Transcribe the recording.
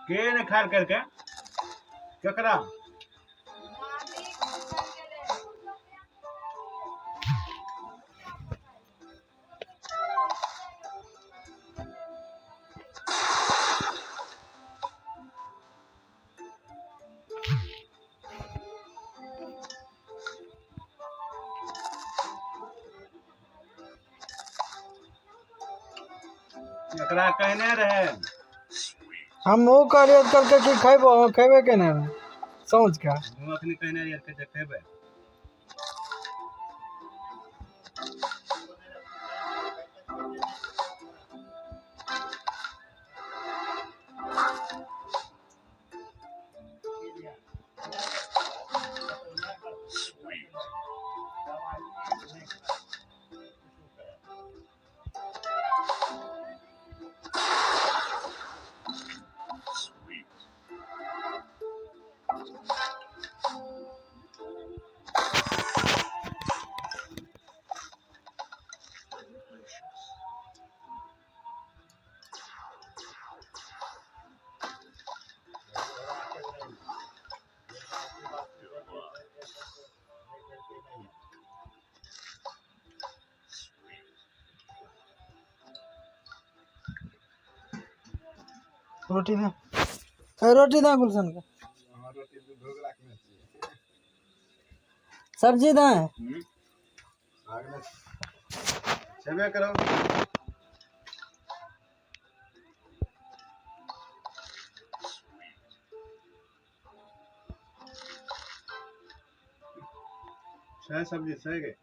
के ने खार करके ककरा एकरा कहने रहे हम वो कार्य करके कि खेबे के ना समझ का हम अखनी कहने रहिए के देखेबे रोटी ना गुलशन का सब्जी दा छेबे करो सब्जी सही गए